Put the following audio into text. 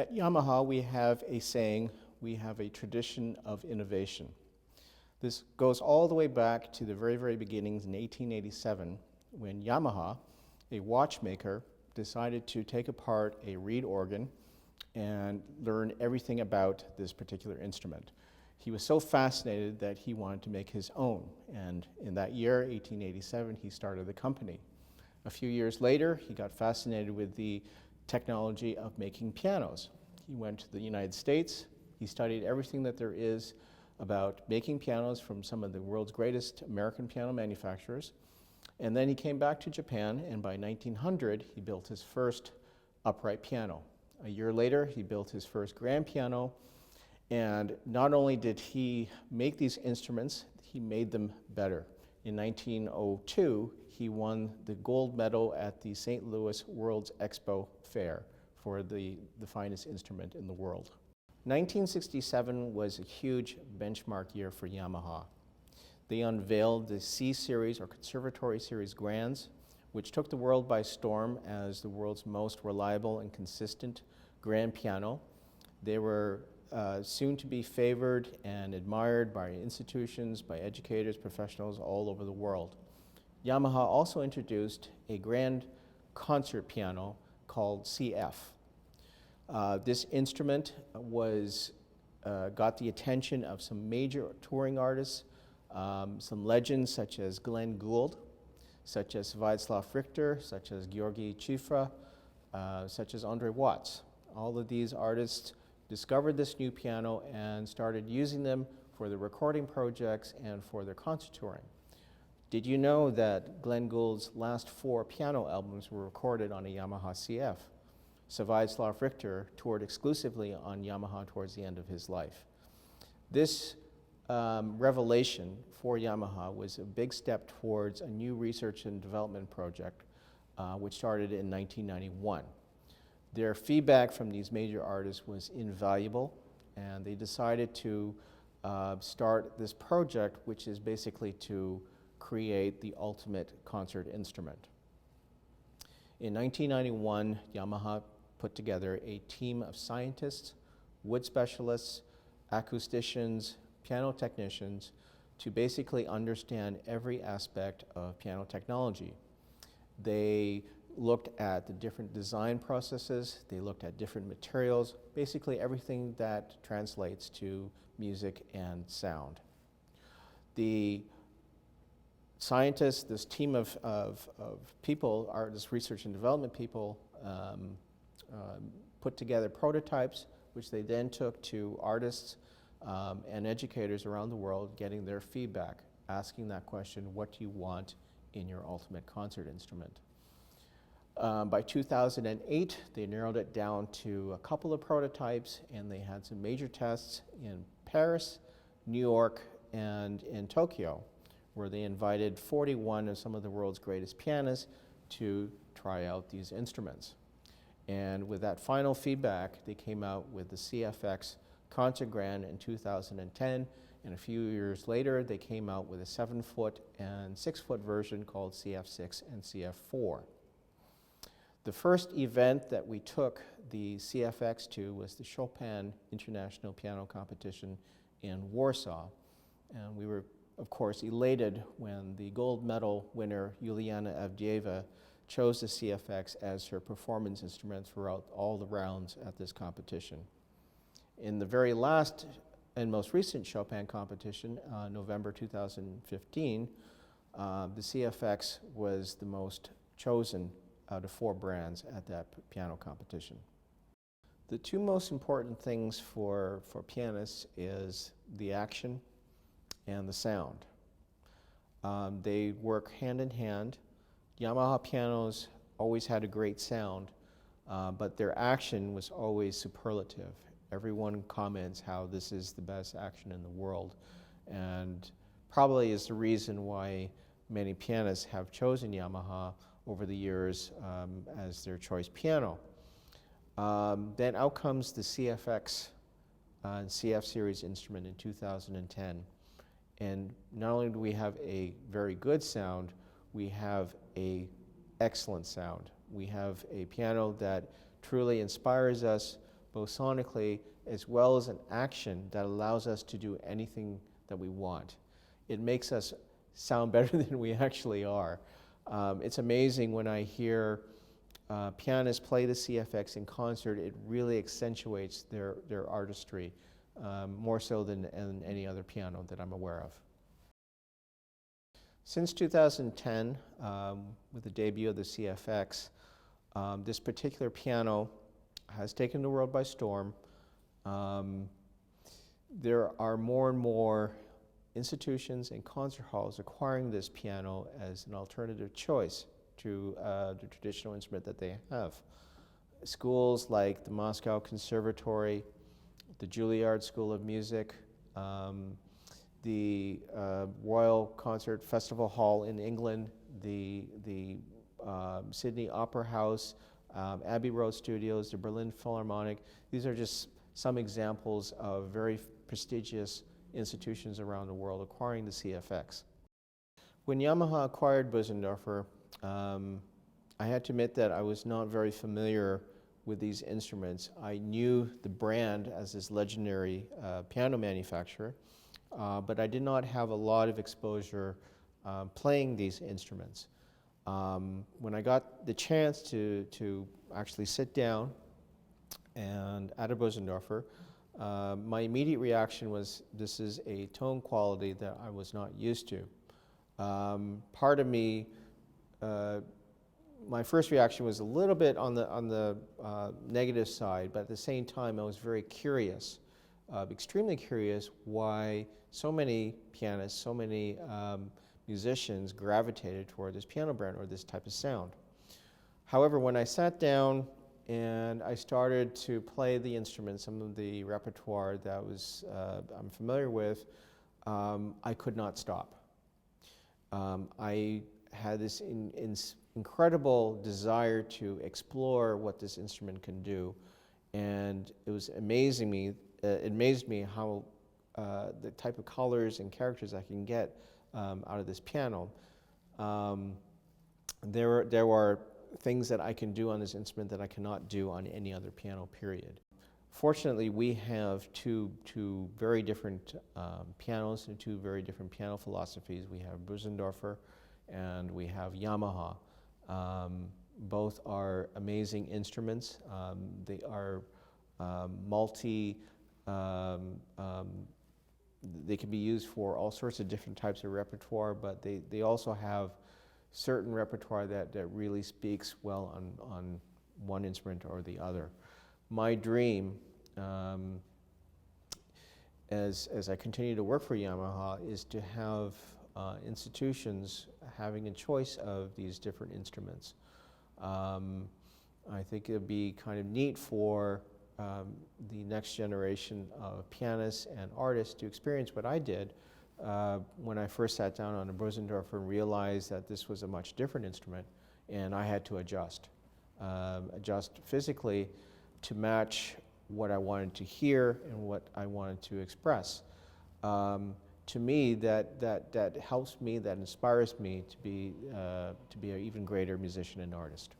At Yamaha, we have a saying, we have a tradition of innovation. This goes all the way back to the very, very beginnings in 1887, when Yamaha, a watchmaker, decided to take apart a reed organ and learn everything about this particular instrument. He was so fascinated that he wanted to make his own, and in that year, 1887, he started the company. A few years later, he got fascinated with the technology of making pianos. He went to the United States. He studied everything that there is about making pianos from some of the world's greatest American piano manufacturers. And then he came back to Japan, and by 1900, he built his first upright piano. A year later, he built his first grand piano, and not only did he make these instruments, he made them better. In 1902, he won the gold medal at the St. Louis World's Expo Fair for the finest instrument in the world. 1967 was a huge benchmark year for Yamaha. They unveiled the C Series, or Conservatory Series Grands, which took the world by storm as the world's most reliable and consistent grand piano. They were soon to be favored and admired by institutions, by educators, professionals all over the world. Yamaha also introduced a grand concert piano called CF. This instrument got the attention of some major touring artists, some legends such as Glenn Gould, such as Václav Richter, such as Georgy Chifra, such as Andre Watts. All of these artists discovered this new piano and started using them for their recording projects and for their concert touring. Did you know that Glenn Gould's last 4 piano albums were recorded on a Yamaha CF? So Václav Richter toured exclusively on Yamaha towards the end of his life. This revelation for Yamaha was a big step towards a new research and development project which started in 1991. Their feedback from these major artists was invaluable, and they decided to start this project, which is basically to create the ultimate concert instrument. In 1991, Yamaha put together a team of scientists, wood specialists, acousticians, piano technicians to basically understand every aspect of piano technology. They looked at the different design processes, they looked at different materials, basically everything that translates to music and sound. The scientists, this team of people, artists, research and development people, put together prototypes, which they then took to artists and educators around the world, getting their feedback, asking that question, what do you want in your ultimate concert instrument? By 2008, they narrowed it down to a couple of prototypes, and they had some major tests in Paris, New York, and in Tokyo, where they invited 41 of some of the world's greatest pianists to try out these instruments. And with that final feedback, they came out with the CFX Concert Grand in 2010, and a few years later, they came out with a 7-foot and 6-foot version called CF6 and CF4. The first event that we took the CFX to was the Chopin International Piano Competition in Warsaw, and we were, of course, elated when the gold medal winner, Juliana Avdieva, chose the CFX as her performance instrument throughout all the rounds at this competition. In the very last and most recent Chopin competition, November 2015, the CFX was the most chosen out of 4 brands at that piano competition. The 2 most important things for pianists is the action and the sound. They work hand in hand. Yamaha pianos always had a great sound, but their action was always superlative. Everyone comments how this is the best action in the world, and probably is the reason why many pianists have chosen Yamaha over the years as their choice piano. Then out comes the CFX and CF series instrument in 2010. And not only do we have a very good sound, we have an excellent sound. We have a piano that truly inspires us, both sonically as well as an action that allows us to do anything that we want. It makes us sound better than we actually are. It's amazing when I hear pianists play the CFX in concert. It really accentuates their artistry, more so than any other piano that I'm aware of. Since 2010, with the debut of the CFX, this particular piano has taken the world by storm. There are more and more institutions and concert halls acquiring this piano as an alternative choice to the traditional instrument that they have. Schools like the Moscow Conservatory, the Juilliard School of Music, the Royal Concert Festival Hall in England, the Sydney Opera House, Abbey Road Studios, the Berlin Philharmonic. These are just some examples of very prestigious institutions around the world acquiring the CFX. When Yamaha acquired Bösendorfer, I had to admit that I was not very familiar with these instruments. I knew the brand as this legendary piano manufacturer, but I did not have a lot of exposure playing these instruments. When I got the chance to actually sit down and at a Bösendorfer, my immediate reaction was, this is a tone quality that I was not used to. Part of me, my first reaction was a little bit on the negative side, but at the same time I was very curious, extremely curious why so many pianists, so many musicians gravitated toward this piano brand or this type of sound. However, when I sat down and I started to play the instruments, some of the repertoire that I'm familiar with, I could not stop. I had this incredible desire to explore what this instrument can do, and it was amazing me. It amazed me how the type of colors and characters I can get out of this piano. There were things that I can do on this instrument that I cannot do on any other piano, period. Fortunately, we have two very different pianos and two very different piano philosophies. We have Bösendorfer and we have Yamaha. Both are amazing instruments. They are they can be used for all sorts of different types of repertoire, but they also have certain repertoire that really speaks well on one instrument or the other. My dream, as I continue to work for Yamaha, is to have institutions having a choice of these different instruments. I think it would be kind of neat for the next generation of pianists and artists to experience what I did when I first sat down on a Bösendorfer and realized that this was a much different instrument, and I had to adjust physically to match what I wanted to hear and what I wanted to express. To me, that helps me, that inspires me to be an even greater musician and artist.